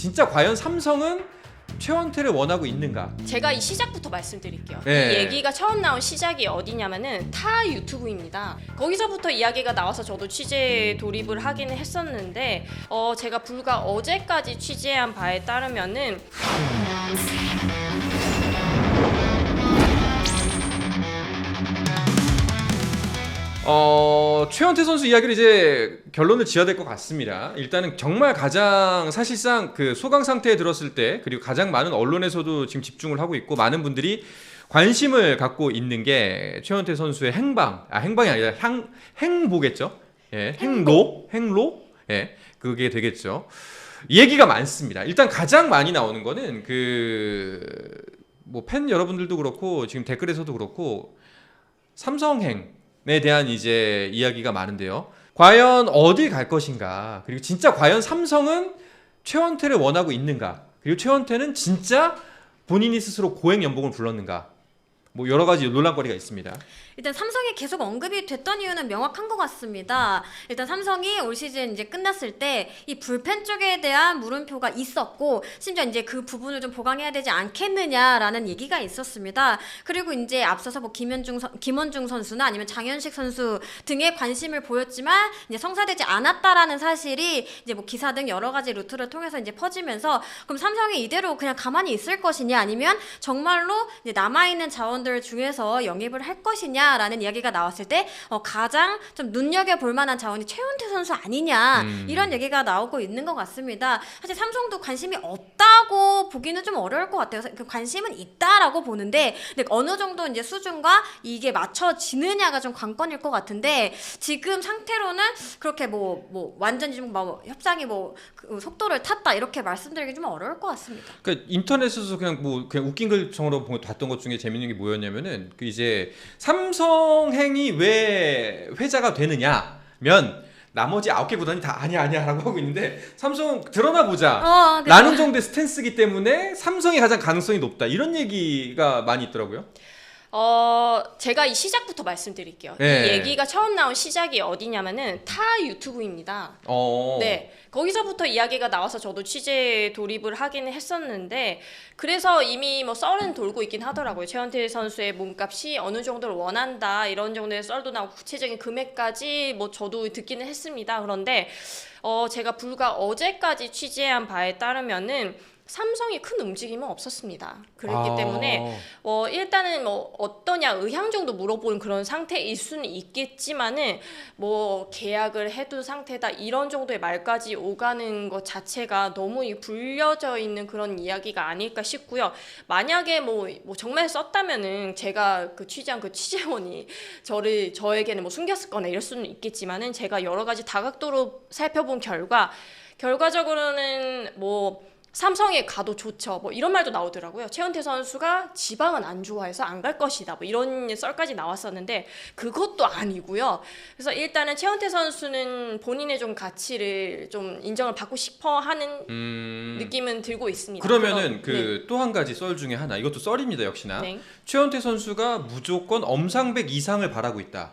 진짜 과연 삼성은 최원태를 원하고 있는가? 제가 이 시작부터 말씀드릴게요. 네. 이 얘기가 처음 나온 시작이 어디냐면은 타 유튜브입니다. 거기서부터 이야기가 나와서 저도 취재 돌입을 하기는 했었는데 제가 불과 어제까지 취재한 바에 따르면은 최원태 선수 이야기를 이제 결론을 지어야 될 것 같습니다. 일단은 정말 가장 사실상 그 소강 상태에 들었을 때, 그리고 가장 많은 언론에서도 지금 집중을 하고 있고 많은 분들이 관심을 갖고 있는 게 최원태 선수의 행방이 아니라 행보겠죠. 예, 행로, 예, 그게 되겠죠. 얘기가 많습니다. 일단 가장 많이 나오는 거는 뭐 팬 여러분들도 그렇고 지금 댓글에서도 그렇고 삼성행에 대한 이제 이야기가 많은데요. 과연 어디 갈 것인가? 그리고 진짜 과연 삼성은 최원태를 원하고 있는가? 그리고 최원태는 진짜 본인이 스스로 고액 연봉을 불렀는가? 뭐 여러 가지 논란거리가 있습니다. 일단 삼성이 계속 언급이 됐던 이유는 명확한 것 같습니다. 일단 삼성이 올 시즌 이제 끝났을 때 이 불펜 쪽에 대한 물음표가 있었고, 심지어 이제 그 부분을 좀 보강해야 되지 않겠느냐라는 얘기가 있었습니다. 그리고 이제 앞서서 뭐 김원중 선수나 아니면 장현식 선수 등에 관심을 보였지만 이제 성사되지 않았다라는 사실이 이제 뭐 기사 등 여러 가지 루트를 통해서 이제 퍼지면서, 그럼 삼성이 이대로 그냥 가만히 있을 것이냐, 아니면 정말로 이제 남아있는 자원들 중에서 영입을 할 것이냐 라는 이야기가 나왔을 때 가장 좀 눈여겨볼 만한 자원이 최원태 선수 아니냐, 이런 얘기가 나오고 있는 것 같습니다. 사실 삼성도 관심이 없다고 보기는 좀 어려울 것 같아요. 그 관심은 있다라고 보는데, 근데 어느 정도 이제 수준과 이게 맞춰지느냐가 좀 관건일 것 같은데, 지금 상태로는 그렇게 뭐 완전히 좀 뭐 협상이 그 속도를 탔다 이렇게 말씀드리기 좀 어려울 것 같습니다. 그러니까 인터넷에서 그냥 웃긴 글정으로 봤던 것 중에 재밌는 게 뭐였냐면은 이제 삼성행이 왜 회자가 되느냐면 나머지 9개 구단이 다 아니야라고 하고 있는데, 삼성 드러나 보자 라는 정도의 스탠스이기 때문에 삼성이 가장 가능성이 높다, 이런 얘기가 많이 있더라고요. 제가 이 시작부터 말씀드릴게요. 네. 이 얘기가 처음 나온 시작이 어디냐면은 타 유튜브입니다. 네, 거기서부터 이야기가 나와서 저도 취재 돌입을 하기는 했었는데, 그래서 이미 뭐 썰은 돌고 있긴 하더라고요. 최원태 선수의 몸값이 어느 정도를 원한다, 이런 정도의 썰도 나오고 구체적인 금액까지 뭐 저도 듣기는 했습니다. 그런데 제가 불과 어제까지 취재한 바에 따르면은 삼성이 큰 움직임은 없었습니다. 그렇기 때문에 일단은 뭐 어떠냐 의향 정도 물어보는 그런 상태일 수는 있겠지만은 뭐 계약을 해둔 상태다, 이런 정도의 말까지 오가는 것 자체가 너무 불려져 있는 그런 이야기가 아닐까 싶고요. 만약에 뭐 정말 썼다면은 제가 그 취재한 그 취재원이 저에게는 뭐 숨겼거나 이럴 수는 있겠지만은, 제가 여러 가지 다각도로 살펴본 결과적으로는 뭐 삼성에 가도 좋죠, 뭐 이런 말도 나오더라고요. 최원태 선수가 지방은 안 좋아해서 안 갈 것이다, 뭐 이런 썰까지 나왔었는데 그것도 아니고요. 그래서 일단은 최원태 선수는 본인의 좀 가치를 좀 인정을 받고 싶어 하는 느낌은 들고 있습니다. 그러면은 또 한 가지 썰 중에 하나, 이것도 썰입니다. 역시나 네. 최원태 선수가 무조건 엄상백 이상을 바라고 있다.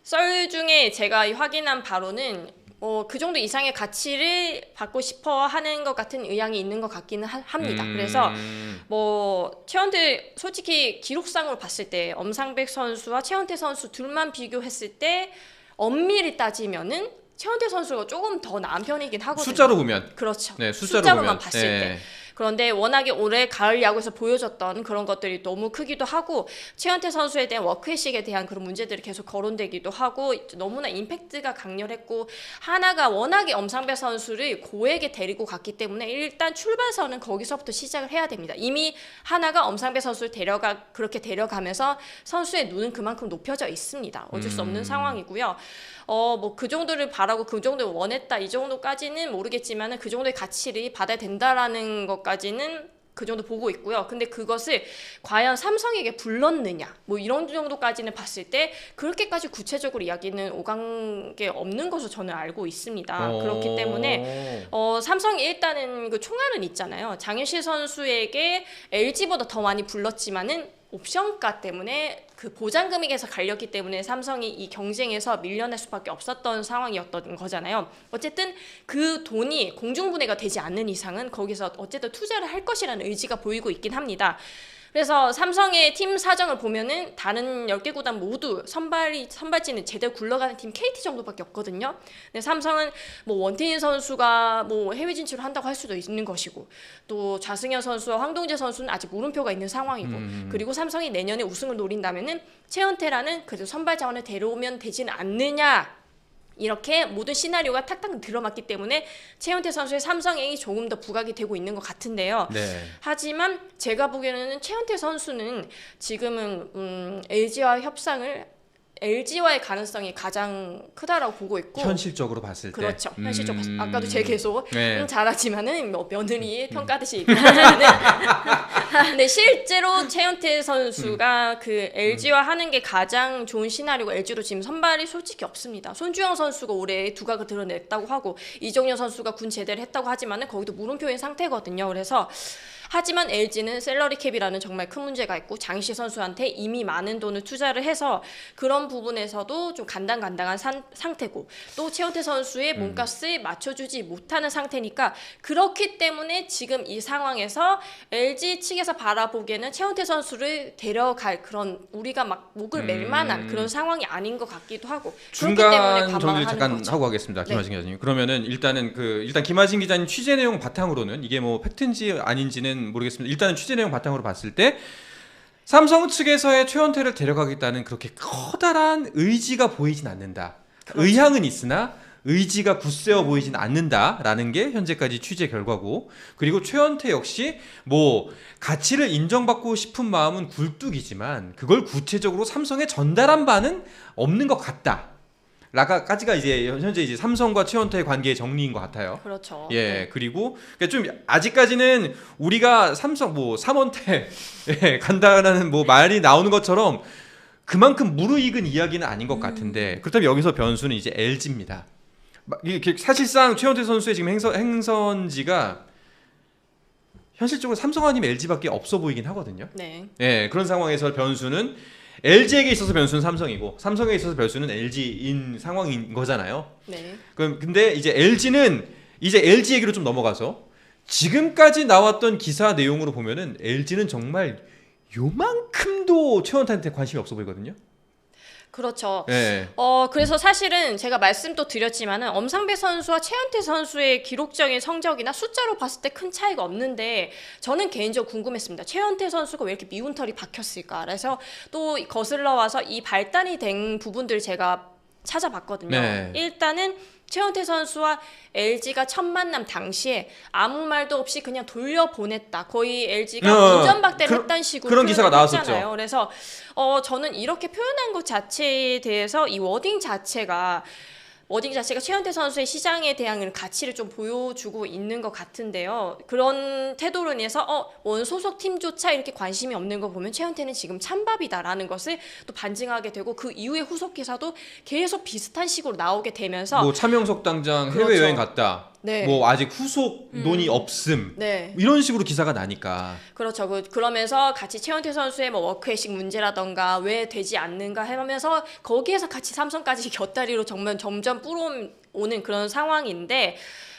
썰 중에 제가 확인한 바로는 그 정도 이상의 가치를 받고 싶어 하는 것 같은 의향이 있는 것 같기는 합니다. 그래서 뭐 최원태, 솔직히 기록상으로 봤을 때 엄상백 선수와 최원태 선수 둘만 비교했을 때 엄밀히 따지면은 최원태 선수가 조금 더 나은 편이긴 하거든요. 숫자로 보면. 그렇죠. 네, 숫자로만 보면. 봤을 때. 그런데 워낙에 올해 가을 야구에서 보여줬던 그런 것들이 너무 크기도 하고, 최원태 선수에 대한 워크의식에 대한 그런 문제들이 계속 거론되기도 하고, 너무나 임팩트가 강렬했고, 하나가 워낙에 엄상백 선수를 고액에 데리고 갔기 때문에 일단 출발선은 거기서부터 시작을 해야 됩니다. 이미 하나가 엄상백 선수를 그렇게 데려가면서 선수의 눈은 그만큼 높여져 있습니다. 어쩔 수 없는 상황이고요. 뭐 그 정도를 바라고 그 정도를 원했다, 이 정도까지는 모르겠지만은 그 정도의 가치를 받아야 된다라는 것까지는 그 정도 보고 있고요. 근데 그것을 과연 삼성에게 불렀느냐, 뭐 이런 정도까지는 봤을 때 그렇게까지 구체적으로 이야기는 오간 게 없는 것으로 저는 알고 있습니다. 그렇기 때문에 삼성이 일단은 그 총알은 있잖아요. 장윤실 선수에게 LG보다 더 많이 불렀지만은 옵션가 때문에 그 보장 금액에서 갈렸기 때문에 삼성이 이 경쟁에서 밀려날 수밖에 없었던 상황이었던 거잖아요. 어쨌든 그 돈이 공중분해가 되지 않는 이상은 거기서 어쨌든 투자를 할 것이라는 의지가 보이고 있긴 합니다. 그래서 삼성의 팀 사정을 보면은 다른 10개 구단 모두 선발진은 제대로 굴러가는 팀 KT 정도밖에 없거든요. 근데 삼성은 뭐 원태인 선수가 뭐 해외 진출을 한다고 할 수도 있는 것이고, 또 좌승현 선수와 황동재 선수는 아직 물음표가 있는 상황이고, 그리고 삼성이 내년에 우승을 노린다면은 최은태라는 그래도 선발 자원을 데려오면 되지는 않느냐. 이렇게 모든 시나리오가 탁탁 들어맞기 때문에 최은태 선수의 삼성행이 조금 더 부각이 되고 있는 것 같은데요. 네. 하지만 제가 보기에는 최은태 선수는 지금은 LG와의 가능성이 가장 크다라고 보고 있고, 현실적으로 봤을 때. 그렇죠. 현실적으로 아까도 제 계속 네. 잘하지만은 뭐 며느리 평가듯이 얘기하자면은 근데 실제로 최은태 선수가 그 LG와 하는 게 가장 좋은 시나리오고, LG도 지금 선발이 솔직히 없습니다. 손주영 선수가 올해 두각을 드러냈다고 하고, 이정현 선수가 군 제대를 했다고 하지만은 거기도 물음표인 상태거든요. 그래서 하지만 LG는 셀러리 캡이라는 정말 큰 문제가 있고, 장시 선수한테 이미 많은 돈을 투자를 해서 그런 부분에서도 좀 간당간당한 상태고, 또 최은태 선수의 몸값을 맞춰주지 못하는 상태니까, 그렇기 때문에 지금 이 상황에서 LG 측에서 바라보기에는 최은태 선수를 데려갈 그런, 우리가 막 목을 맬 만한 그런 상황이 아닌 것 같기도 하고, 그렇기 때문에 중간 정리 관망을 잠깐 하는 거죠. 하고 가겠습니다. 네. 김하진 기자님. 그러면은 일단은 일단 김하진 기자님 취재 내용 바탕으로는, 이게 뭐 팩트인지 아닌지는 모르겠습니다. 일단은 취재 내용 바탕으로 봤을 때 삼성 측에서의 최원태를 데려가겠다는 그렇게 커다란 의지가 보이진 않는다. 그렇죠. 의향은 있으나 의지가 굳세어 보이진 않는다라는 게 현재까지 취재 결과고, 그리고 최원태 역시 뭐 가치를 인정받고 싶은 마음은 굴뚝이지만 그걸 구체적으로 삼성에 전달한 바는 없는 것 같다. 라까지가 이제 현재 이제 삼성과 최원태의 관계의 정리인 것 같아요. 그렇죠. 예, 그리고 그러니까 좀 아직까지는 우리가 삼성 뭐 삼원태 간다라는 뭐 말이 나오는 것처럼 그만큼 무르익은 이야기는 아닌 것 같은데, 그렇다면 여기서 변수는 이제 LG입니다. 이게 사실상 최원태 선수의 지금 행선지가 현실적으로 삼성 아니면 LG밖에 없어 보이긴 하거든요. 네. 예, 그런 상황에서 변수는 LG에게 있어서 변수는 삼성이고, 삼성에게 있어서 변수는 LG인 상황인 거잖아요. 네. 그럼 근데 이제 LG는 이제 LG 얘기로 좀 넘어가서, 지금까지 나왔던 기사 내용으로 보면은 LG는 정말 요만큼도 최원태한테 관심이 없어 보이거든요. 그렇죠. 예. 그래서 사실은 제가 말씀도 드렸지만은 엄상배 선수와 최은태 선수의 기록적인 성적이나 숫자로 봤을 때 큰 차이가 없는데, 저는 개인적으로 궁금했습니다. 최은태 선수가 왜 이렇게 미운 털이 박혔을까? 그래서 또 거슬러 와서 이 발단이 된 부분들 제가 찾아봤거든요. 네. 일단은 최원태 선수와 LG가 첫 만남 당시에 아무 말도 없이 그냥 돌려보냈다. 거의 LG가 운전박대를 했다는 식으로 그런 기사가 표현했잖아요. 나왔었죠. 그래서 저는 이렇게 표현한 것 자체에 대해서 이 워딩 자체가 최원태 선수의 시장에 대한 가치를 좀 보여주고 있는 것 같은데요. 그런 태도로 인해서 원소속 팀조차 이렇게 관심이 없는 거 보면 최원태는 지금 찬밥이다라는 것을 또 반증하게 되고, 그 이후에 후속 기사도 계속 비슷한 식으로 나오게 되면서, 뭐 차명석 당장 그렇죠. 해외여행 갔다. 네. 뭐 아직 후속 논의 없음. 네. 이런 식으로 기사가 나니까. 그렇죠. 그러면서 같이 최원태 선수의 뭐 워크의식 문제라던가 왜 되지 않는가 하면서 거기에서 같이 삼성까지 곁다리로 정말 점점 뿌려오는 그런 상황인데,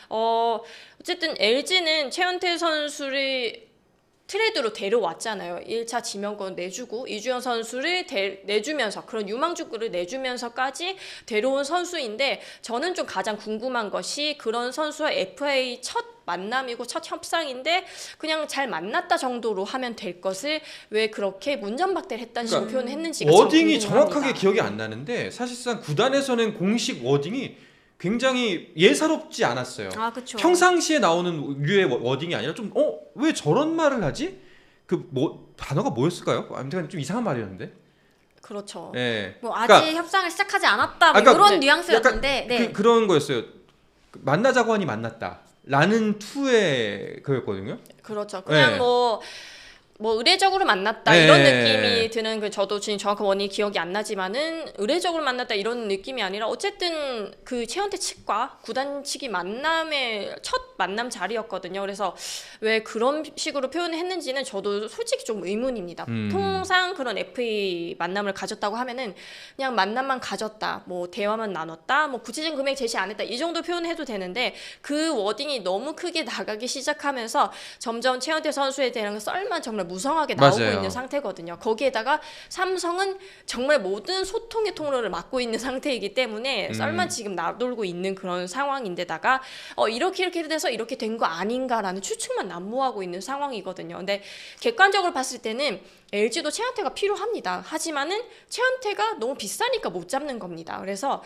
어쨌든 LG는 최원태 선수를 트레이드로 데려왔잖아요. 1차 지명권 내주고 이주영 선수를 내주면서, 그런 유망주를 내주면서까지 데려온 선수인데, 저는 좀 가장 궁금한 것이 그런 선수와 FA 첫 만남이고 첫 협상인데 그냥 잘 만났다 정도로 하면 될 것을 왜 그렇게 문전박대를 했다는 식으로 표현했는지가 워딩이 참 궁금합니다. 정확하게 기억이 안 나는데, 사실상 구단에서는 공식 워딩이 굉장히 예사롭지 않았어요. 아, 그렇죠. 평상시에 나오는 류의 워딩이 아니라 좀 왜 저런 말을 하지? 단어가 뭐였을까요? 아무튼 좀 이상한 말이었는데. 그렇죠. 네. 뭐 아직 그러니까 협상을 시작하지 않았다, 뭐 아까 이런 네. 뉘앙스였는데, 네. 그런 거였어요. 만나자고 하니 만났다. 라는 투의 그였거든요. 그렇죠. 그냥 네. 뭐 뭐 의례적으로 만났다 네. 이런 느낌이 드는 그 저도 지금 정확한 원인이 기억이 안 나지만은 의례적으로 만났다 이런 느낌이 아니라 어쨌든 그 최원태 측과 구단 측이 만남의 첫 만남 자리였거든요. 그래서 왜 그런 식으로 표현을 했는지는 저도 솔직히 좀 의문입니다. 통상 그런 FA 만남을 가졌다고 하면은 그냥 만남만 가졌다, 뭐 대화만 나눴다, 뭐 구체적인 금액 제시 안 했다 이 정도 표현해도 되는데 그 워딩이 너무 크게 나가기 시작하면서 점점 최원태 선수에 대한 썰만 정말 무성하게 나오고 맞아요. 있는 상태거든요. 거기에다가 삼성은 정말 모든 소통의 통로를 막고 있는 상태이기 때문에 썰만 지금 나돌고 있는 그런 상황인데다가 이렇게 돼서 이렇게 된 거 아닌가라는 추측만 난무하고 있는 상황이거든요. 근데 객관적으로 봤을 때는 LG도 최원태가 필요합니다. 하지만은 최원태가 너무 비싸니까 못 잡는 겁니다. 그래서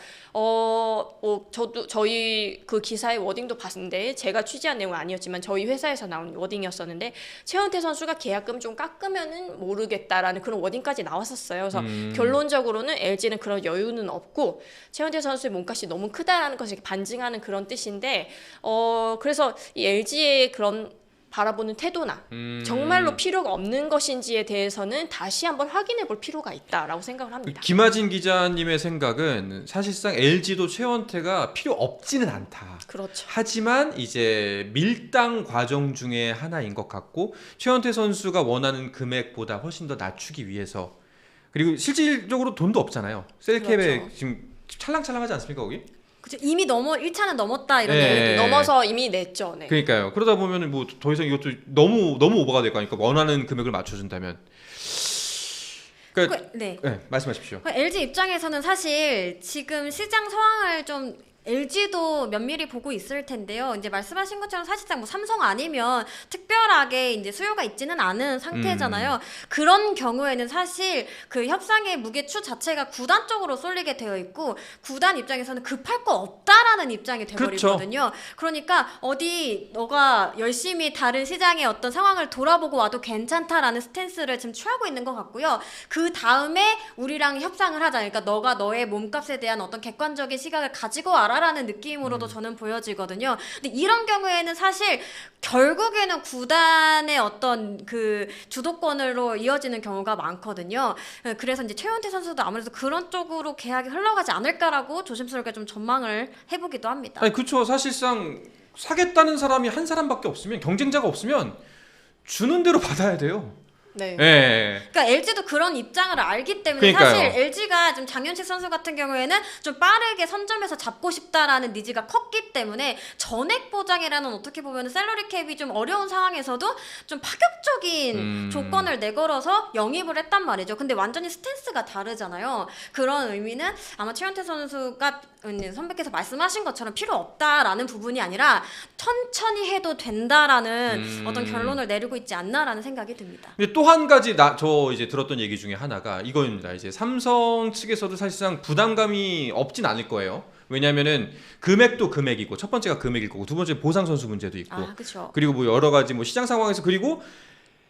저도 저희 그 기사의 워딩도 봤는데 제가 취재한 내용은 아니었지만 저희 회사에서 나온 워딩이었었는데 최원태 선수가 계약금 좀 깎으면은 모르겠다라는 그런 워딩까지 나왔었어요. 그래서 결론적으로는 LG는 그런 여유는 없고 최원태 선수의 몸값이 너무 크다라는 것을 반증하는 그런 뜻인데 그래서 이 LG의 그런 바라보는 태도나 정말로 필요가 없는 것인지에 대해서는 다시 한번 확인해 볼 필요가 있다라고 생각을 합니다. 김하진 기자님의 생각은 사실상 LG도 최원태가 필요 없지는 않다. 그렇죠. 하지만 이제 밀당 과정 중에 하나인 것 같고 최원태 선수가 원하는 금액보다 훨씬 더 낮추기 위해서 그리고 실질적으로 돈도 없잖아요. 셀캡에 그렇죠. 지금 찰랑찰랑하지 않습니까 거기? 그죠. 이미 1차는 넘었다 이런 네. 얘기. 넘어서 이미 냈죠. 네. 그러니까요. 그러다 보면은 뭐 더 이상 이것도 너무 오버가 될 거 아닙니까? 원하는 금액을 맞춰준다면. 그러니까 네. 네, 말씀하십시오. LG 입장에서는 사실 지금 시장 상황을 좀 LG도 면밀히 보고 있을 텐데요. 이제 말씀하신 것처럼 사실상 뭐 삼성 아니면 특별하게 이제 수요가 있지는 않은 상태잖아요. 그런 경우에는 사실 그 협상의 무게추 자체가 구단 쪽으로 쏠리게 되어 있고 구단 입장에서는 급할 거 없다라는 입장이 돼버리거든요. 그러니까 어디 너가 열심히 다른 시장의 어떤 상황을 돌아보고 와도 괜찮다라는 스탠스를 지금 취하고 있는 것 같고요. 그 다음에 우리랑 협상을 하자. 그러니까 너가 너의 몸값에 대한 어떤 객관적인 시각을 가지고 와라. 라는 느낌으로도 저는 보여지거든요. 근데 이런 경우에는 사실 결국에는 구단의 어떤 그 주도권으로 이어지는 경우가 많거든요. 그래서 이제 최원태 선수도 아무래도 그런 쪽으로 계약이 흘러가지 않을까라고 조심스럽게 좀 전망을 해보기도 합니다. 아니 그렇죠. 사실상 사겠다는 사람이 한 사람밖에 없으면 경쟁자가 없으면 주는 대로 받아야 돼요. 네. 네. 그러니까 LG도 그런 입장을 알기 때문에 그러니까요. 사실 LG가 좀 장윤식 선수 같은 경우에는 좀 빠르게 선점해서 잡고 싶다라는 니즈가 컸기 때문에 전액 보장이라는 어떻게 보면 샐러리 캡이 좀 어려운 상황에서도 좀 파격적인 조건을 내걸어서 영입을 했단 말이죠. 근데 완전히 스탠스가 다르잖아요. 그런 의미는 아마 최원태 선수가 선배께서 말씀하신 것처럼 필요 없다라는 부분이 아니라 천천히 해도 된다라는 어떤 결론을 내리고 있지 않나라는 생각이 듭니다. 근데 또 한 가지 저 이제 들었던 얘기 중에 하나가 이거입니다. 이제 삼성 측에서도 사실상 부담감이 없진 않을 거예요. 왜냐하면은 금액도 금액이고 첫 번째가 금액일 거고 두 번째 보상 선수 문제도 있고 그렇죠. 그리고 뭐 여러 가지 뭐 시장 상황에서 그리고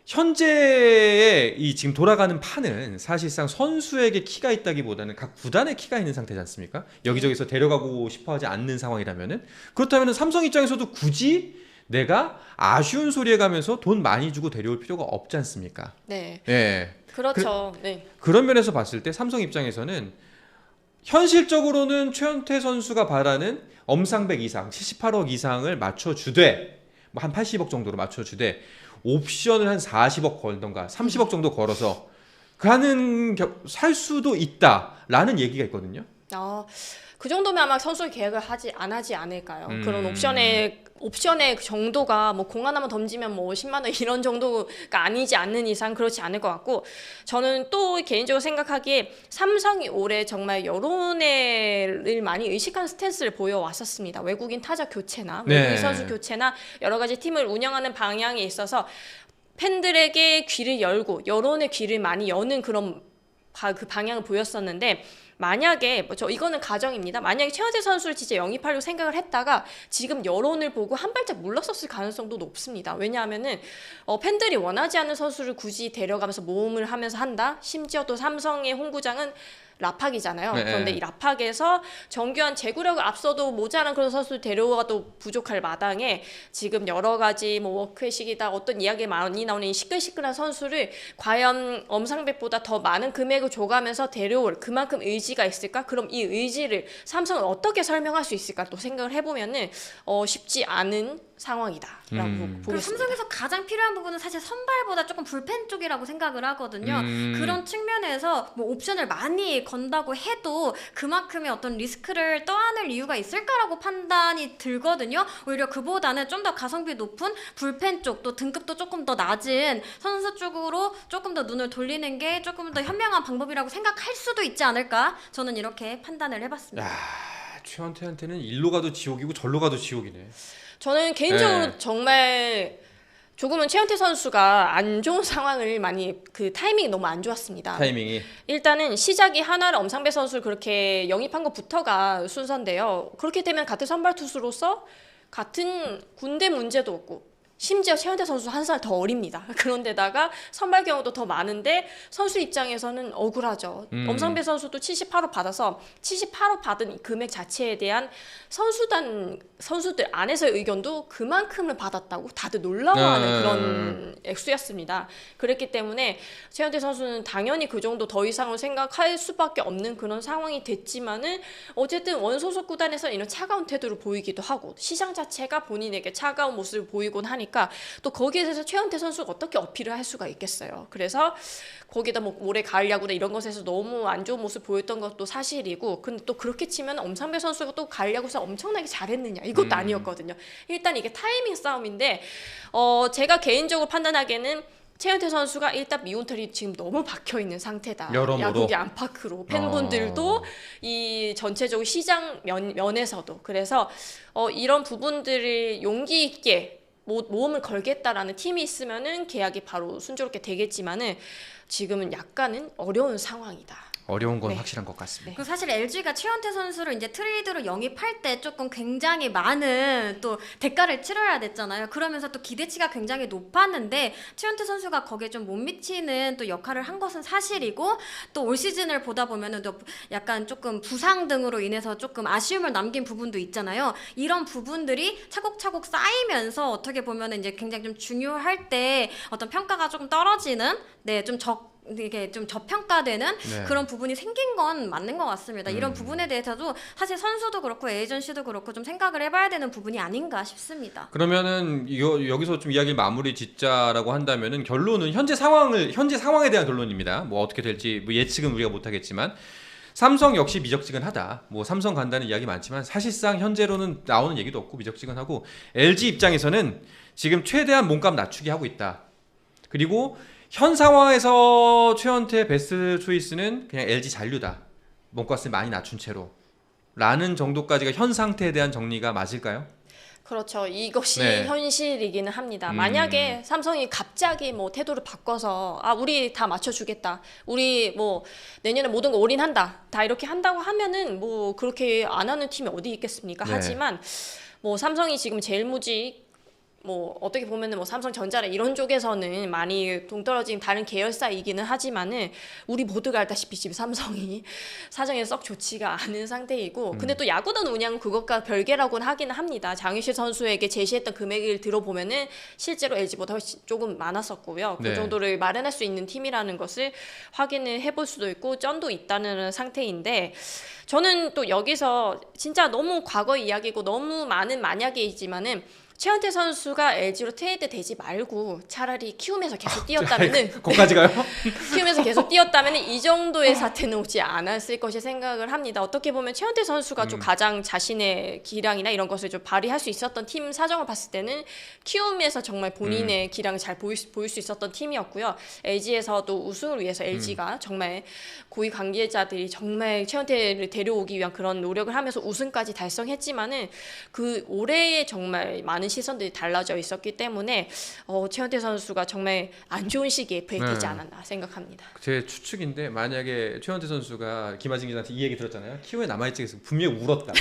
현재의 이 지금 돌아가는 판은 사실상 선수에게 키가 있다기보다는 각 구단의 키가 있는 상태지 않습니까? 여기저기서 데려가고 싶어하지 않는 상황이라면은 그렇다면은 삼성 입장에서도 굳이 내가 아쉬운 소리 해가면서 돈 많이 주고 데려올 필요가 없지 않습니까? 네. 예. 그렇죠. 네. 그런 면에서 봤을 때 삼성 입장에서는 현실적으로는 최원태 선수가 바라는 엄상백 이상, 78억 이상을 맞춰주되 뭐 한 80억 정도로 맞춰주되 옵션을 한 40억 걸던가 30억 정도 걸어서 살 수도 있다라는 얘기가 있거든요. 그 정도면 아마 선수 계약을 안 하지 않을까요? 그런 옵션의 그 정도가 뭐 공 하나만 던지면 뭐 10만 원 이런 정도가 아니지 않는 이상 그렇지 않을 것 같고 저는 또 개인적으로 생각하기에 삼성이 올해 정말 여론을 많이 의식한 스탠스를 보여왔었습니다. 외국인 타자 교체나 외국인 선수 교체나 여러 가지 팀을 운영하는 방향에 있어서 팬들에게 귀를 열고 여론의 귀를 많이 여는 그런 그 방향을 보였었는데 만약에 이거는 가정입니다. 만약에 최원태 선수를 진짜 영입하려고 생각을 했다가 지금 여론을 보고 한 발짝 물러섰을 가능성도 높습니다. 왜냐하면은 팬들이 원하지 않는 선수를 굳이 데려가면서 모험을 하면서 한다. 심지어 또 삼성의 홍구장은 라팍이잖아요. 네. 그런데 이 라팍에서 정교한 제구력을 앞서도 모자란 그런 선수를 데려와도 부족할 마당에 지금 여러 가지 뭐 워크의식이다 어떤 이야기 많이 나오는 이 시끌시끌한 선수를 과연 엄상백보다 더 많은 금액을 줘가면서 데려올 그만큼 의지가 있을까? 그럼 이 의지를 삼성은 어떻게 설명할 수 있을까? 또 생각을 해보면은 쉽지 않은 상황이다라고 그리고 보겠습니다. 삼성에서 가장 필요한 부분은 사실 선발보다 조금 불펜 쪽이라고 생각을 하거든요. 그런 측면에서 뭐 옵션을 많이 건다고 해도 그만큼의 어떤 리스크를 떠안을 이유가 있을까라고 판단이 들거든요. 오히려 그보다는 좀 더 가성비 높은 불펜 쪽, 또 등급도 조금 더 낮은 선수 쪽으로 조금 더 눈을 돌리는 게 조금 더 현명한 방법이라고 생각할 수도 있지 않을까? 저는 이렇게 판단을 해봤습니다. 야, 최원태한테는 일로 가도 지옥이고 절로 가도 지옥이네. 저는 개인적으로 정말 조금은 최원태 선수가 안 좋은 상황을 많이 그 타이밍이 너무 안 좋았습니다. 타이밍이. 일단은 시작이 하나를 엄상배 선수를 그렇게 영입한 것부터가 순서인데요. 그렇게 되면 같은 선발 투수로서 같은 군대 문제도 없고 심지어 최원태 선수 한 살 더 어립니다. 그런데다가 선발 경우도 더 많은데 선수 입장에서는 억울하죠. 엄상배 선수도 78호 받아서 78호 받은 이 금액 자체에 대한 선수들 안에서의 의견도 그만큼을 받았다고 다들 놀라워하는 그런 액수였습니다. 그랬기 때문에 최원태 선수는 당연히 그 정도 더 이상을 생각할 수밖에 없는 그런 상황이 됐지만은 어쨌든 원소속 구단에서 이런 차가운 태도를 보이기도 하고 시장 자체가 본인에게 차가운 모습을 보이곤 하니까 또 거기에 대해서 최원태 선수가 어떻게 어필을 할 수가 있겠어요. 그래서 거기다 뭐 올해 가을 야구나 이런 것에서 너무 안 좋은 모습 보였던 것도 사실이고 근데 또 그렇게 치면 엄상배 선수가 또 가을 야구에서 엄청나게 잘했느냐 이것도 아니었거든요. 일단 이게 타이밍 싸움인데 제가 개인적으로 판단하기에는 최원태 선수가 일단 미온털이 지금 너무 박혀있는 상태다. 여러모로. 야구계 안팎으로 팬분들도 이 전체적으로 시장 면에서도 그래서 이런 부분들을 용기 있게 모험을 걸겠다라는 팀이 있으면은 계약이 바로 순조롭게 되겠지만은 지금은 약간은 어려운 상황이다. 어려운 건 네. 확실한 것 같습니다. 그리고 사실 LG가 최원태 선수를 이제 트레이드로 영입할 때 조금 굉장히 많은 또 대가를 치러야 됐잖아요. 그러면서 또 기대치가 굉장히 높았는데 최원태 선수가 거기에 좀 못 미치는 또 역할을 한 것은 사실이고 또 올 시즌을 보다 보면은 또 약간 조금 부상 등으로 인해서 조금 아쉬움을 남긴 부분도 있잖아요. 이런 부분들이 차곡차곡 쌓이면서 어떻게 보면은 이제 굉장히 좀 중요할 때 어떤 평가가 조금 떨어지는 이게 좀 저평가되는 그런 부분이 생긴 건 맞는 것 같습니다. 이런 부분에 대해서도 사실 선수도 그렇고 에이전시도 그렇고 좀 생각을 해봐야 되는 부분이 아닌가 싶습니다. 그러면은 여기서 좀 이야기 마무리 짓자라고 한다면은 결론은 현재 상황에 대한 결론입니다. 뭐 어떻게 될지 뭐 예측은 우리가 못하겠지만 삼성 역시 미적지근하다. 뭐 삼성 간다는 이야기 많지만 사실상 현재로는 나오는 얘기도 없고 미적지근하고 LG 입장에서는 지금 최대한 몸값 낮추기 하고 있다. 그리고 현 상황에서 최원태 베스트 초이스는 그냥 LG 잔류다. 몸값을 많이 낮춘 채로. 라는 정도까지가 현 상태에 대한 정리가 맞을까요? 그렇죠. 이것이 네. 현실이기는 합니다. 만약에 삼성이 갑자기 뭐 태도를 바꿔서 우리 다 맞춰주겠다. 우리 뭐 내년에 모든 거 올인한다. 다 이렇게 한다고 하면은 뭐 그렇게 안 하는 팀이 어디 있겠습니까? 네. 하지만 뭐 삼성이 지금 제일 무직 뭐 어떻게 보면은 뭐 삼성전자나 이런 쪽에서는 많이 동떨어진 다른 계열사이기는 하지만은 우리 모두가 알다시피 지금 삼성이 사정이 썩 좋지가 않은 상태이고 근데 또 야구단 운영은 그것과 별개라고는 하기는 합니다. 장유실 선수에게 제시했던 금액을 들어보면은 실제로 LG보다 훨씬 조금 많았었고요. 그 네. 정도를 마련할 수 있는 팀이라는 것을 확인을 해볼 수도 있고 쩐도 있다는 상태인데 저는 또 여기서 진짜 너무 과거 이야기고 너무 많은 만약이지만은 최원태 선수가 LG로 트레이드 되지 말고 차라리 키움에서 계속 뛰었다면은 거기까지 가요? 키움에서 계속 뛰었다면은 이 정도의 사태는 오지 않았을 것이 생각을 합니다. 어떻게 보면 최원태 선수가 좀 가장 자신의 기량이나 이런 것을 좀 발휘할 수 있었던 팀 사정을 봤을 때는 키움에서 정말 본인의 기량을 잘 보일 수 있었던 팀이었고요. LG에서도 우승을 위해서 LG가 정말 고위 관계자들이 정말 최원태를 데려오기 위한 그런 노력을 하면서 우승까지 달성했지만은 그 올해에 정말 많은 시선들이 달라져 있었기 때문에 최원태 선수가 정말 안 좋은 시기에 브레이크되지 않았나 생각합니다. 제 추측인데 만약에 최원태 선수가 김하진 기자한테 이 얘기 들었잖아요. 키움에 남아있지 그래서 분명히 울었다.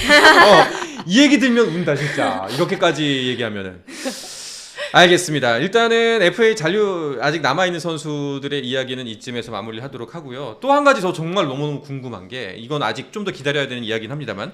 이 얘기 들면 운다 진짜. 이렇게까지 얘기하면은 알겠습니다. 일단은 FA 잔류 아직 남아있는 선수들의 이야기는 이쯤에서 마무리를 하도록 하고요. 또 한 가지 저 정말 너무너무 궁금한 게 이건 아직 좀 더 기다려야 되는 이야기긴 합니다만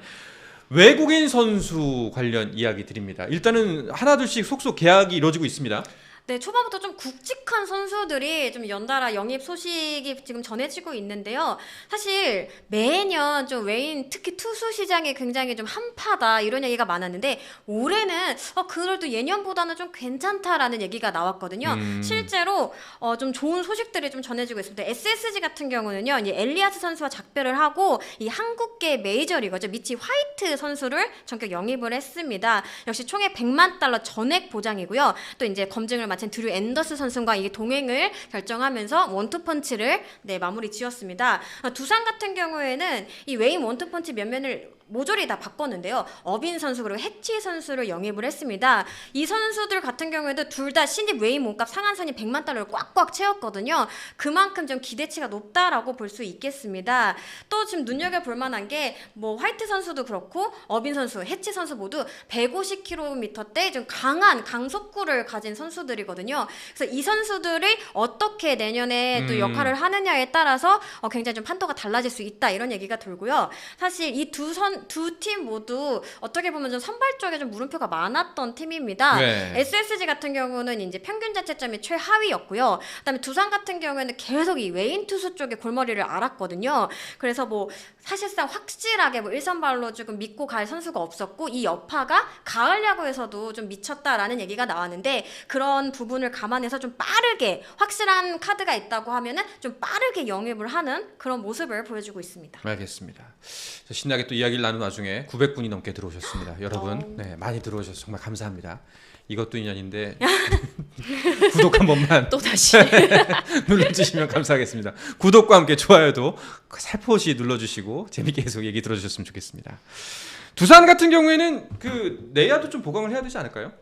외국인 선수 관련 이야기 드립니다. 일단은 하나둘씩 속속 계약이 이루어지고 있습니다. 네, 초반부터 좀 굵직한 선수들이 좀 연달아 영입 소식이 지금 전해지고 있는데요. 사실 매년 좀 외인 특히 투수 시장이 굉장히 좀 한파다 이런 얘기가 많았는데 올해는 그래도 예년보다는 좀 괜찮다라는 얘기가 나왔거든요. 실제로 좀 좋은 소식들이 좀 전해지고 있습니다. SSG 같은 경우는요, 이제 엘리아스 선수와 작별을 하고 이 한국계 메이저리거죠 미치 화이트 선수를 전격 영입을 했습니다. 역시 총액 $100만 전액 보장이고요. 또 이제 검증을 마친 드류 앤더스 선수와 이게 동행을 결정하면서 원투펀치를 마무리 지었습니다. 두산 같은 경우에는 이 웨인 원투펀치 면면을 모조리 다 바꿨는데요. 어빈 선수 그리고 해치 선수를 영입을 했습니다. 이 선수들 같은 경우에도 둘 다 신입 웨인 몸값 상한선이 $100만 꽉꽉 채웠거든요. 그만큼 좀 기대치가 높다라고 볼 수 있겠습니다. 또 지금 눈여겨볼 만한 게 뭐 화이트 선수도 그렇고 어빈 선수, 해치 선수 모두 150km대 좀 강한 강속구를 가진 선수들이거든요. 그래서 이 선수들이 어떻게 내년에 또 역할을 하느냐에 따라서 굉장히 좀 판도가 달라질 수 있다 이런 얘기가 돌고요. 사실 이 두 팀 모두 어떻게 보면 좀 선발 쪽에 좀 물음표가 많았던 팀입니다. 네. SSG 같은 경우는 이제 평균 자체점이 최하위였고요. 그다음에 두산 같은 경우에는 계속 이 외인 투수 쪽에 골머리를 앓았거든요. 그래서 뭐 사실상 확실하게 뭐 1선발로 조금 믿고 갈 선수가 없었고 이 여파가 가을 야구에서도 좀 미쳤다라는 얘기가 나왔는데 그런 부분을 감안해서 좀 빠르게 확실한 카드가 있다고 하면은 좀 빠르게 영입을 하는 그런 모습을 보여주고 있습니다. 알겠습니다. 신나게 또 이야기를 나눈 와중에 900분이 넘게 들어오셨습니다. 여러분 네, 많이 들어오셔서 정말 감사합니다. 이것도 인연인데 구독 한 번만 또 다시 눌러주시면 감사하겠습니다. 구독과 함께 좋아요도 살포시 눌러주시고 재밌게 계속 얘기 들어주셨으면 좋겠습니다. 두산 같은 경우에는 그 내야도 좀 보강을 해야 되지 않을까요?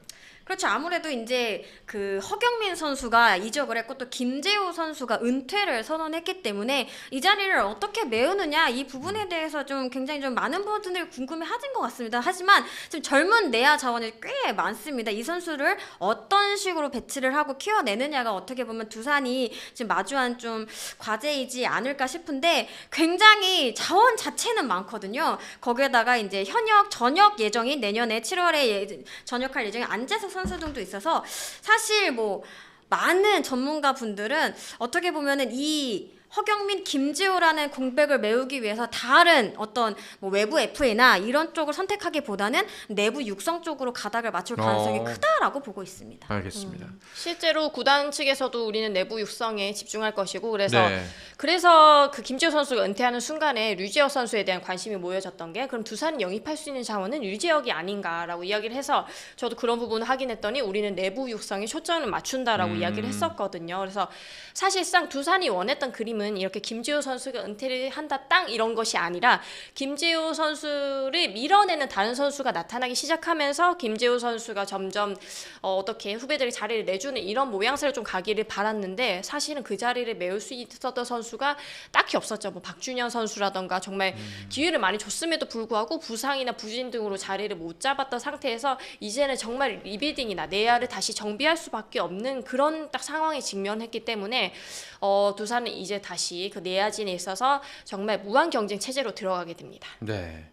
그렇죠. 아무래도 이제 그 허경민 선수가 이적을 했고 또 김재호 선수가 은퇴를 선언했기 때문에 이 자리를 어떻게 메우느냐 이 부분에 대해서 좀 굉장히 좀 많은 분들이 궁금해하신 것 같습니다. 하지만 지금 젊은 내야 자원이 꽤 많습니다. 이 선수를 어떤 식으로 배치를 하고 키워내느냐가 어떻게 보면 두산이 지금 마주한 좀 과제이지 않을까 싶은데 굉장히 자원 자체는 많거든요. 거기에다가 이제 전역 예정인 내년에 7월에 전역할 예정인 안재석 선수 등도 있어서 사실 뭐 많은 전문가 분들은 어떻게 보면은 이 허경민, 김지호라는 공백을 메우기 위해서 다른 어떤 뭐 외부 FA나 이런 쪽을 선택하기보다는 내부 육성 쪽으로 가닥을 맞출 가능성이 크다라고 보고 있습니다. 알겠습니다. 실제로 구단 측에서도 우리는 내부 육성에 집중할 것이고 그래서 그 김지호 선수가 은퇴하는 순간에 류지혁 선수에 대한 관심이 모여졌던 게 그럼 두산이 영입할 수 있는 자원은 류지혁이 아닌가라고 이야기를 해서 저도 그런 부분을 확인했더니 우리는 내부 육성에 초점을 맞춘다라고 이야기를 했었거든요. 그래서 사실상 두산이 원했던 그림은 이렇게 김지호 선수가 은퇴를 한다 땅 이런 것이 아니라 김지호 선수를 밀어내는 다른 선수가 나타나기 시작하면서 김지호 선수가 점점 어떻게 후배들이 자리를 내주는 이런 모양새를 좀 가기를 바랐는데 사실은 그 자리를 메울 수 있었던 선수가 딱히 없었죠. 뭐 박준현 선수라던가 정말 기회를 많이 줬음에도 불구하고 부상이나 부진 등으로 자리를 못 잡았던 상태에서 이제는 정말 리빌딩이나 내야를 다시 정비할 수밖에 없는 그런 딱 상황에 직면했기 때문에 두산은 이제 다시 그 내야진에 있어서 정말 무한 경쟁 체제로 들어가게 됩니다. 네.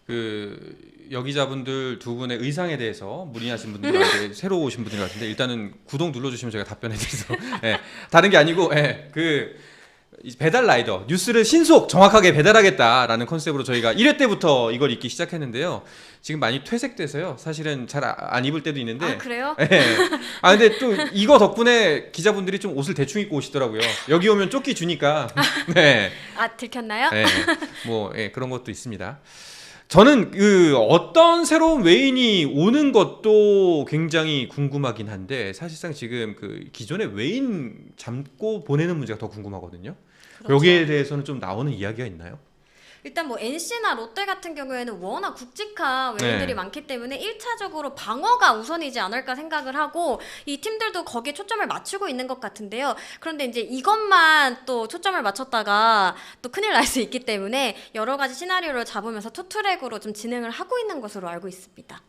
그 여기자분들 두 분의 의상에 대해서 문의하신 분들한테 새로 오신 분들 같은데 일단은 구독 눌러주시면 제가 답변해드려서 네, 다른 게 아니고 그 배달 라이더 뉴스를 신속 정확하게 배달하겠다라는 컨셉으로 저희가 1회 때부터 이걸 입기 시작했는데요. 지금 많이 퇴색돼서요. 사실은 잘 안 입을 때도 있는데. 아 그래요? 네. 근데 또 이거 덕분에 기자분들이 좀 옷을 대충 입고 오시더라고요. 여기 오면 조끼 주니까. 네. 아 들켰나요? 네. 뭐 그런 것도 있습니다. 저는 그 어떤 새로운 외인이 오는 것도 굉장히 궁금하긴 한데 사실상 지금 그 기존의 외인 잡고 보내는 문제가 더 궁금하거든요. 그렇죠. 여기에 대해서는 좀 나오는 이야기가 있나요? 일단 뭐 NC나 롯데 같은 경우에는 워낙 굵직한 외인들이 많기 때문에 1차적으로 방어가 우선이지 않을까 생각을 하고 이 팀들도 거기에 초점을 맞추고 있는 것 같은데요. 그런데 이제 이것만 또 초점을 맞췄다가 또 큰일 날 수 있기 때문에 여러 가지 시나리오를 잡으면서 투트랙으로 좀 진행을 하고 있는 것으로 알고 있습니다.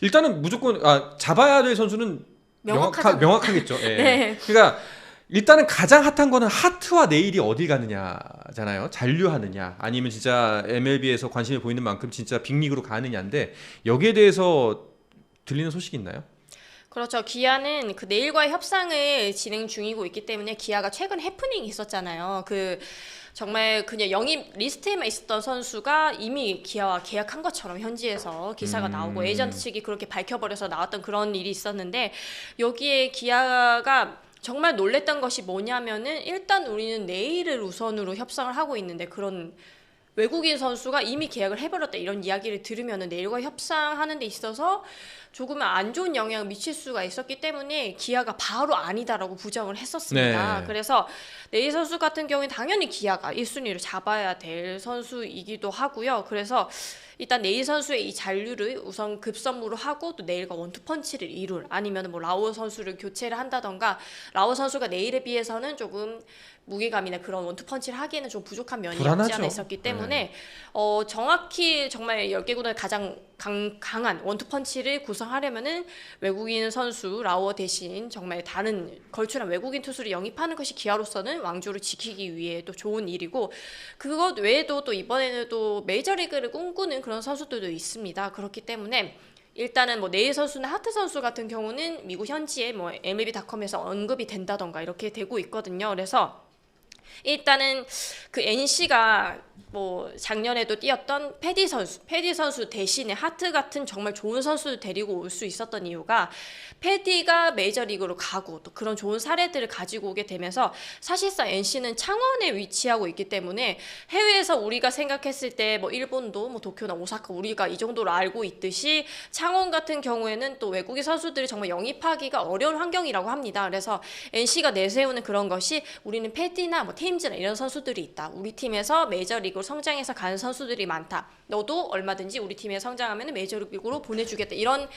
일단은 무조건 잡아야 될 선수는 명확하죠. 명확하겠죠. 예. 네. 그러니까 일단은 가장 핫한 거는 하트와 네일이 어디 가느냐잖아요. 잔류하느냐 아니면 진짜 MLB에서 관심을 보이는 만큼 진짜 빅리그로 가느냐인데 여기에 대해서 들리는 소식이 있나요? 그렇죠. 기아는 그 네일과의 협상을 진행 중이고 있기 때문에 기아가 최근 해프닝이 있었잖아요. 그 정말 그냥 영입 리스트에만 있었던 선수가 이미 기아와 계약한 것처럼 현지에서 기사가 나오고 에이전트 측이 그렇게 밝혀버려서 나왔던 그런 일이 있었는데 여기에 기아가 정말 놀랬던 것이 뭐냐면은 일단 우리는 네일을 우선으로 협상을 하고 있는데 그런 외국인 선수가 이미 계약을 해버렸다 이런 이야기를 들으면은 네일과 협상하는 데 있어서 조금 안 좋은 영향을 미칠 수가 있었기 때문에 기아가 바로 아니다라고 부정을 했었습니다. 네. 그래서 네일 선수 같은 경우는 당연히 기아가 1순위를 잡아야 될 선수이기도 하고요. 그래서 일단 네일 선수의 이 잔류를 우선 급선무로 하고 또 네일과 원투펀치를 이룰 아니면 뭐 라오 선수를 교체를 한다던가 라오 선수가 네일에 비해서는 조금 무게감이나 그런 원투펀치를 하기에는 좀 부족한 면이 불안하죠. 없지 않아 있었기 때문에 정확히 정말 10개 구단의 가장 강한 원투펀치를 구성하려면은 외국인 선수 라오어 대신 정말 다른 걸출한 외국인 투수를 영입하는 것이 기아로서는 왕조를 지키기 위해 또 좋은 일이고 그것 외에도 또 이번에는 또 메이저리그를 꿈꾸는 그런 선수들도 있습니다. 그렇기 때문에 일단은 뭐 네일 선수나 하트 선수 같은 경우는 미국 현지에 뭐 MLB.com에서 언급이 된다던가 이렇게 되고 있거든요. 그래서 일단은 그 NC가 뭐 작년에도 뛰었던 패디 선수 대신에 하트 같은 정말 좋은 선수를 데리고 올 수 있었던 이유가 패디가 메이저리그로 가고 또 그런 좋은 사례들을 가지고 오게 되면서 사실상 NC는 창원에 위치하고 있기 때문에 해외에서 우리가 생각했을 때 뭐 일본도 뭐 도쿄나 오사카 우리가 이 정도로 알고 있듯이 창원 같은 경우에는 또 외국인 선수들이 정말 영입하기가 어려운 환경이라고 합니다. 그래서 NC가 내세우는 그런 것이 우리는 패디나 뭐 테임즈나 이런 선수들이 있다. 우리 팀에서 메이저리그로 성장해서 가는 선수들이 많다. 너도 얼마든지 우리 팀에 성장하면 메이저리그로 보내주겠다. 이런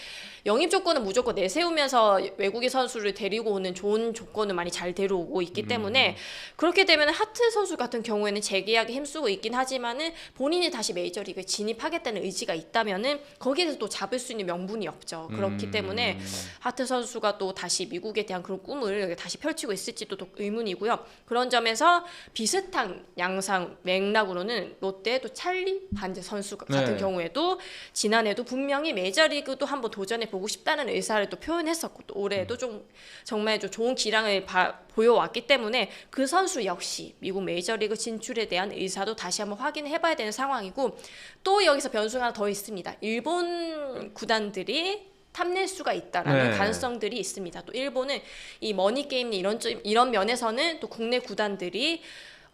영입 조건은 무조건 내세우면서 외국인 선수를 데리고 오는 좋은 조건을 많이 잘 데려오고 있기 때문에 그렇게 되면 하트 선수 같은 경우에는 재계약에 힘쓰고 있긴 하지만은 본인이 다시 메이저리그에 진입하겠다는 의지가 있다면은 거기에서 또 잡을 수 있는 명분이 없죠. 그렇기 때문에 하트 선수가 또 다시 미국에 대한 그런 꿈을 다시 펼치고 있을지도 또 의문이고요. 그런 점에서 비슷한 양상 맥락으로는 롯데의 또 찰리 반제 선수 같은 네. 경우에도 지난해도 분명히 메이저리그도 한번 도전해 보고 싶다는 의사를 또 표현했었고 또 올해도 좀 정말 좀 좋은 기량을 보여왔기 때문에 그 선수 역시 미국 메이저리그 진출에 대한 의사도 다시 한번 확인해봐야 되는 상황이고 또 여기서 변수가 하나 더 있습니다. 일본 구단들이 탐낼 수가 있다라는 네. 가능성들이 있습니다. 또 일본은 이 머니 게임 이런 면에서는 또 국내 구단들이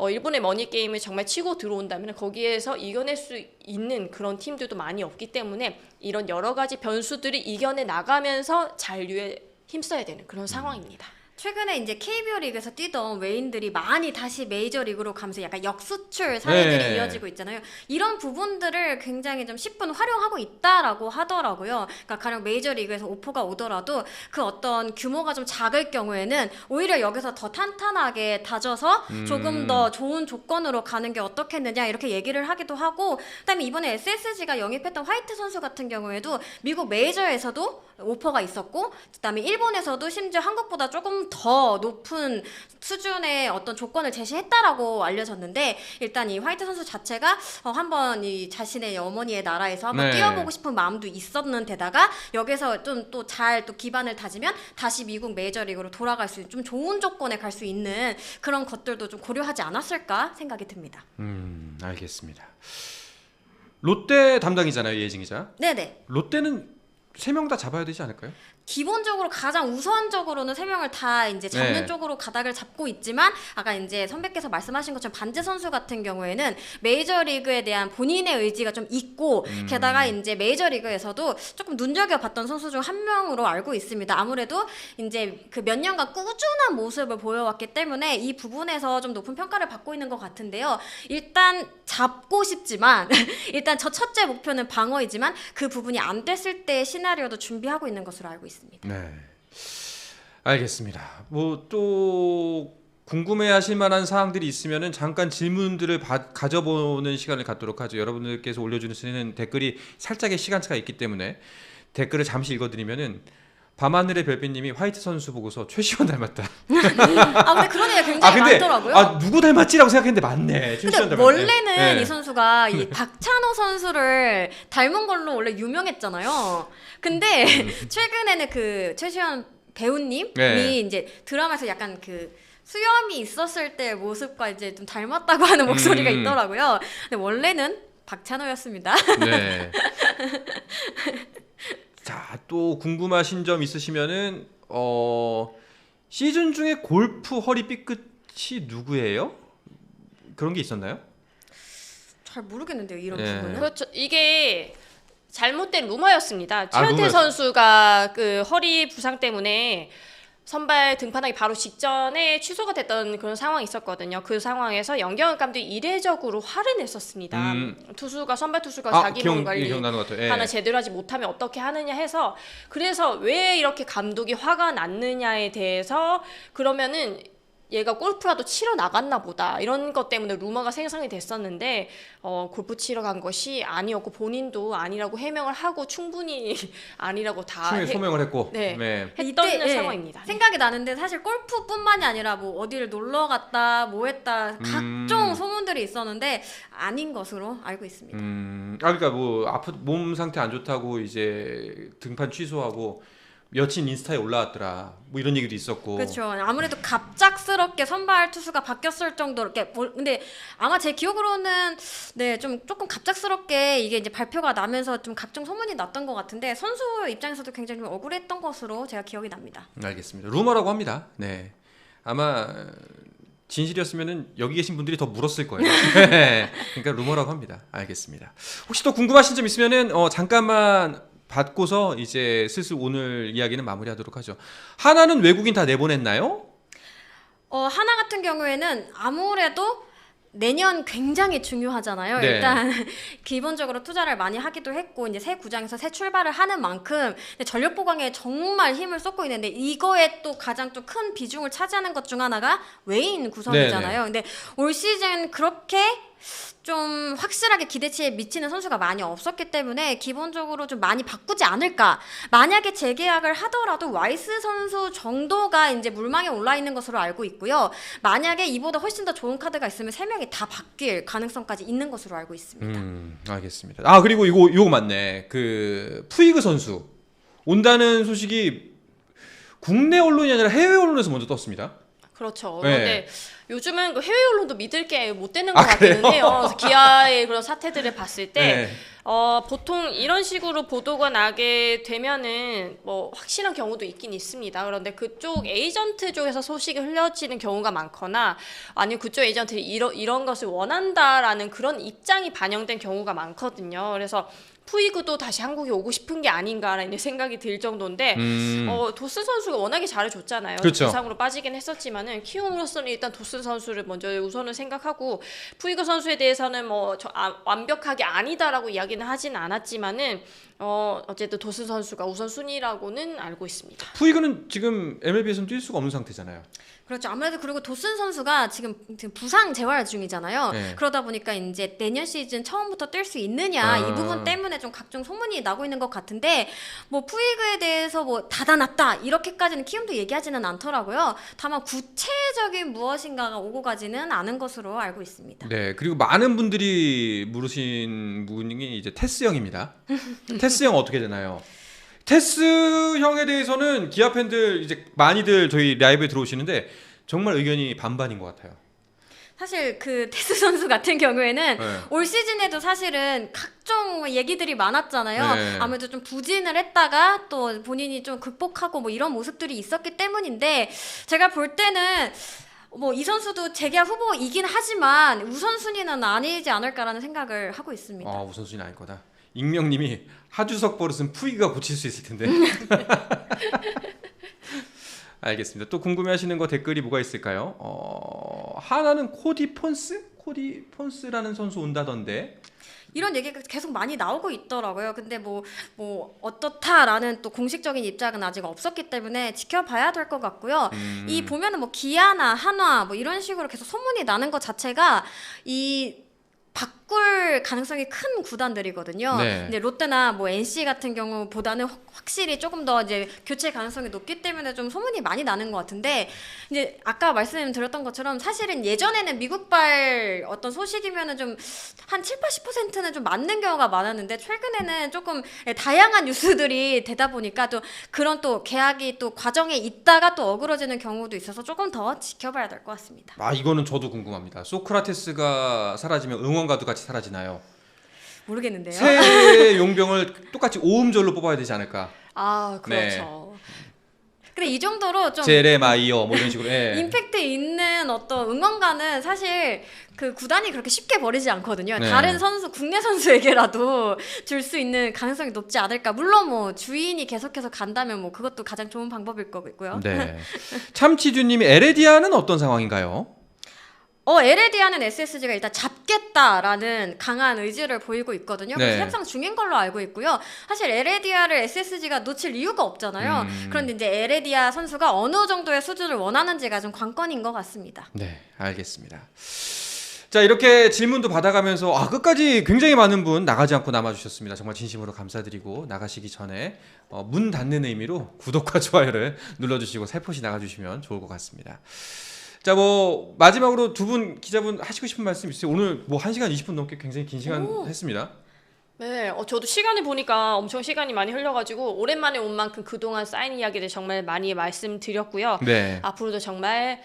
일본의 머니 게임을 정말 치고 들어온다면 거기에서 이겨낼 수 있는 그런 팀들도 많이 없기 때문에 이런 여러 가지 변수들이 이겨내 나가면서 잔류에 힘써야 되는 그런 상황입니다. 최근에 이제 KBO 리그에서 뛰던 외인들이 많이 다시 메이저 리그로 가면서 약간 역수출 사례들이 네. 이어지고 있잖아요. 이런 부분들을 굉장히 좀 10분 활용하고 있다라고 하더라고요. 그러니까 가령 메이저 리그에서 오퍼가 오더라도 그 어떤 규모가 좀 작을 경우에는 오히려 여기서 더 탄탄하게 다져서 조금 더 좋은 조건으로 가는 게 어떻겠느냐 이렇게 얘기를 하기도 하고 그다음에 이번에 SSG가 영입했던 화이트 선수 같은 경우에도 미국 메이저에서도 오퍼가 있었고 그다음에 일본에서도 심지어 한국보다 조금 더 높은 수준의 어떤 조건을 제시했다라고 알려졌는데 일단 이 화이트 선수 자체가 한번 이 자신의 어머니의 나라에서 한번 네. 뛰어보고 싶은 마음도 있었는 데다가 여기서 좀 또 잘 또 기반을 다지면 다시 미국 메이저리그로 돌아갈 수 있는 좀 좋은 조건에 갈 수 있는 그런 것들도 좀 고려하지 않았을까 생각이 듭니다. 알겠습니다. 롯데 담당이잖아요, 이혜진 기자. 네네. 롯데는 3명 다 잡아야 되지 않을까요? 기본적으로 가장 우선적으로는 3명을 다 이제 잡는 네. 쪽으로 가닥을 잡고 있지만 아까 이제 선배께서 말씀하신 것처럼 반지 선수 같은 경우에는 메이저리그에 대한 본인의 의지가 좀 있고 게다가 이제 메이저리그에서도 조금 눈여겨봤던 선수 중 한 명으로 알고 있습니다. 아무래도 이제 그 몇 년간 꾸준한 모습을 보여왔기 때문에 이 부분에서 좀 높은 평가를 받고 있는 것 같은데요. 일단 잡고 싶지만 일단 저 첫째 목표는 방어이지만 그 부분이 안 됐을 때의 시나리오도 준비하고 있는 것으로 알고 있습니다. 네. 알겠습니다. 뭐 또 궁금해하실 만한 사항들이 있으면은 잠깐 질문들을 가져보는 시간을 갖도록 하죠. 여러분들께서 올려주시는 댓글이 살짝의 시간차가 있기 때문에 댓글을 잠시 읽어드리면은 밤하늘의 별빛님이 화이트 선수 보고서 최시원 닮았다. 아 근데 그런 애가 굉장히 많더라고요. 누구 닮았지라고 생각했는데 맞네. 최시원 근데 닮았네. 원래는 네. 이 선수가 이 박찬호 선수를 닮은 걸로 원래 유명했잖아요. 근데 최근에는 그 최시원 배우님이 네. 이제 드라마에서 약간 그 수염이 있었을 때 모습과 이제 좀 닮았다고 하는 목소리가 있더라고요. 근데 원래는 박찬호였습니다. 네. 자, 또 궁금하신 점 있으시면은 시즌 중에 골프 허리 삐끗이 누구예요? 그런 게 있었나요? 잘 모르겠는데요, 이런 네. 부분은. 그렇죠. 이게 잘못된 루머였습니다. 최현태 루머였어요. 선수가 그 허리 부상 때문에 선발 등판하기 바로 직전에 취소가 됐던 그런 상황이 있었거든요. 그 상황에서 영경은 감독이 이례적으로 화를 냈었습니다. 선발 투수가 자기 몸 관리 기억나는 것 같아요. 예. 하나 제대로 하지 못하면 어떻게 하느냐 해서 그래서 왜 이렇게 감독이 화가 났느냐에 대해서 그러면은 얘가 골프라도 치러 나갔나 보다 이런 것 때문에 루머가 생성이 됐었는데 골프 치러 간 것이 아니었고 본인도 아니라고 해명을 하고 충분히 아니라고 다 충분히 소명을 했고 네. 했던 이때, 상황입니다. 생각이 나는데 사실 골프뿐만이 아니라 뭐 어디를 놀러 갔다 뭐 했다 각종 소문들이 있었는데 아닌 것으로 알고 있습니다. 그러니까 뭐 몸 상태 안 좋다고 이제 등판 취소하고 여친 인스타에 올라왔더라. 뭐 이런 얘기도 있었고. 그렇죠. 아무래도 갑작스럽게 선발 투수가 바뀌었을 정도로 근데 아마 제 기억으로는 네, 조금 갑작스럽게 이게 이제 발표가 나면서 좀 각종 소문이 났던 것 같은데 선수 입장에서도 굉장히 좀 억울했던 것으로 제가 기억이 납니다. 알겠습니다. 루머라고 합니다. 네. 아마 진실이었으면은 여기 계신 분들이 더 물었을 거예요. 네. 그러니까 루머라고 합니다. 알겠습니다. 혹시 또 궁금하신 점 있으면은 잠깐만 받고서 이제 슬슬 오늘 이야기는 마무리하도록 하죠. 하나는 외국인 다 내보냈나요? 하나 같은 경우에는 아무래도 내년 굉장히 중요하잖아요. 네. 일단 기본적으로 투자를 많이 하기도 했고 이제 새 구장에서 새 출발을 하는 만큼 전력 보강에 정말 힘을 쏟고 있는데 이거에 또 가장 좀 큰 비중을 차지하는 것 중 하나가 외인 구성이잖아요. 근데 올 시즌 그렇게 좀 확실하게 기대치에 미치는 선수가 많이 없었기 때문에 기본적으로 좀 많이 바꾸지 않을까. 만약에 재계약을 하더라도 와이스 선수 정도가 이제 물망에 올라 있는 것으로 알고 있고요. 만약에 이보다 훨씬 더 좋은 카드가 있으면 3명이 다 바뀔 가능성까지 있는 것으로 알고 있습니다. 알겠습니다. 그리고 이거 맞네. 그 푸이그 선수 온다는 소식이 국내 언론이 아니라 해외 언론에서 먼저 떴습니다. 그렇죠. 네. 그런데 요즘은 그 해외 언론도 믿을 게 못 되는 것 같기는 해요. 그래서 기아의 그런 사태들을 봤을 때 네. 보통 이런 식으로 보도가 나게 되면은 뭐 확실한 경우도 있긴 있습니다. 그런데 그쪽 에이전트 쪽에서 소식이 흘려지는 경우가 많거나 아니면 그쪽 에이전트들이 이런 것을 원한다라는 그런 입장이 반영된 경우가 많거든요. 그래서 푸이그도 다시 한국에 오고 싶은 게 아닌가라는 생각이 들 정도인데 도슨 선수가 워낙에 잘해줬잖아요. 그렇죠. 부상으로 빠지긴 했었지만은 키움으로서는 일단 도슨 선수를 먼저 우선을 생각하고 푸이그 선수에 대해서는 완벽하게 아니다라고 이야기는 하진 않았지만은 어쨌든 도슨 선수가 우선순위라고는 알고 있습니다. 푸이그는 지금 MLB에서는 뛸 수가 없는 상태잖아요. 그렇죠. 아무래도 그리고 도슨 선수가 지금 부상 재활 중이잖아요. 네. 그러다 보니까 이제 내년 시즌 처음부터 뛸 수 있느냐 이 부분 때문에 좀 각종 소문이 나고 있는 것 같은데 뭐 푸이그에 대해서 뭐 닫아놨다 이렇게까지는 키움도 얘기하지는 않더라고요. 다만 구체적인 무엇인가가 오고 가지는 않은 것으로 알고 있습니다. 네, 그리고 많은 분들이 물으신 분이 이제 테스 형입니다. 테스 형 어떻게 되나요? 테스 형에 대해서는 기아 팬들 이제 많이들 저희 라이브에 들어오시는데 정말 의견이 반반인 것 같아요. 사실 그 테스 선수 같은 경우에는 네. 올 시즌에도 사실은 각종 얘기들이 많았잖아요. 네. 아무래도 좀 부진을 했다가 또 본인이 좀 극복하고 뭐 이런 모습들이 있었기 때문인데 제가 볼 때는 뭐 이 선수도 재계약 후보이긴 하지만 우선순위는 아니지 않을까라는 생각을 하고 있습니다. 우선순위는 아닐 거다. 익명님이 하주석 버릇은 푸이가 고칠 수 있을 텐데. 알겠습니다. 또 궁금해하시는 거 댓글이 뭐가 있을까요? 하나는 코디 폰스라는 선수 온다던데. 이런 얘기가 계속 많이 나오고 있더라고요. 근데 뭐 어떻다라는 또 공식적인 입장은 아직 없었기 때문에 지켜봐야 될 것 같고요. 이 보면은 뭐 기아나 한화 뭐 이런 식으로 계속 소문이 나는 것 자체가 이 바꿀 가능성이 큰 구단들이거든요. 네. 근데 롯데나 뭐 NC 같은 경우보다는 확실히 조금 더 이제 교체 가능성이 높기 때문에 좀 소문이 많이 나는 것 같은데 이제 아까 말씀드렸던 것처럼 사실은 예전에는 미국발 어떤 소식이면은 좀 한 7, 80%는 좀 맞는 경우가 많았는데 최근에는 조금 다양한 뉴스들이 되다 보니까 또 그런 또 계약이 또 과정에 있다가 또 어그러지는 경우도 있어서 조금 더 지켜봐야 될 것 같습니다. 아 이거는 저도 궁금합니다. 소크라테스가 사라지면 응원가도 같이 사라지나요? 모르겠는데요. 새 용병을 똑같이 오음절로 뽑아야 되지 않을까? 아 그렇죠. 근데 이 정도로 좀 제레마이어 뭐 이런 식으로. 예. 임팩트 있는 어떤 응원가는 사실 그 구단이 그렇게 쉽게 버리지 않거든요. 네. 다른 선수, 국내 선수에게라도 줄 수 있는 가능성이 높지 않을까. 물론 뭐 주인이 계속해서 간다면 뭐 그것도 가장 좋은 방법일 거고요. 네. 참치주님이 에레디아는 어떤 상황인가요? 에레디아는 SSG가 일단 잡겠다라는 강한 의지를 보이고 있거든요. 네. 그래서 협상 중인 걸로 알고 있고요. 사실 에레디아를 SSG가 놓칠 이유가 없잖아요. 그런데 이제 에레디아 선수가 어느 정도의 수준을 원하는지가 좀 관건인 것 같습니다. 네, 알겠습니다. 자, 이렇게 질문도 받아가면서 끝까지 굉장히 많은 분 나가지 않고 남아주셨습니다. 정말 진심으로 감사드리고 나가시기 전에 문 닫는 의미로 구독과 좋아요를 눌러주시고 살포시 나가주시면 좋을 것 같습니다. 자, 뭐 마지막으로 두 분 기자분 하시고 싶은 말씀 있으세요? 오늘 뭐 1시간 20분 넘게 굉장히 긴 시간 했습니다. 네, 저도 시간을 보니까 엄청 시간이 많이 흘려가지고 오랜만에 온 만큼 그동안 쌓인 이야기들 정말 많이 말씀드렸고요. 네. 앞으로도 정말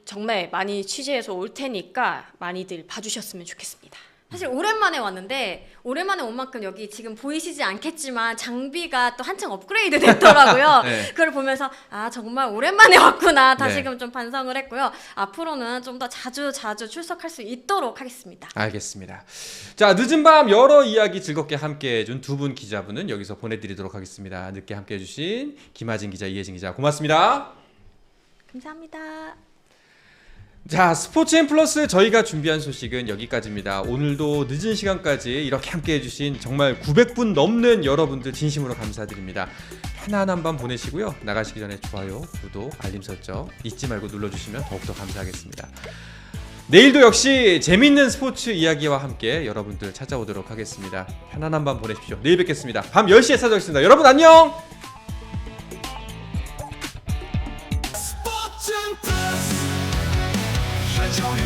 정말 많이 취재해서 올 테니까 많이들 봐주셨으면 좋겠습니다. 사실 오랜만에 왔는데 오랜만에 온 만큼 여기 지금 보이시지 않겠지만 장비가 또 한층 업그레이드 됐더라고요. 네. 그걸 보면서 정말 오랜만에 왔구나 다시금 네. 좀 반성을 했고요. 앞으로는 좀 더 자주 출석할 수 있도록 하겠습니다. 알겠습니다. 자, 늦은 밤 여러 이야기 즐겁게 함께해준 두 분 기자분은 여기서 보내드리도록 하겠습니다. 늦게 함께해주신 김하진 기자, 이혜진 기자 고맙습니다. 감사합니다. 자, 스포츠앤 플러스 저희가 준비한 소식은 여기까지입니다. 오늘도 늦은 시간까지 이렇게 함께 해주신 정말 900분 넘는 여러분들 진심으로 감사드립니다. 편안한 밤 보내시고요. 나가시기 전에 좋아요, 구독, 알림 설정 잊지 말고 눌러주시면 더욱더 감사하겠습니다. 내일도 역시 재밌는 스포츠 이야기와 함께 여러분들 찾아오도록 하겠습니다. 편안한 밤 보내십시오. 내일 뵙겠습니다. 밤 10시에 찾아오겠습니다. 여러분 안녕! 한정의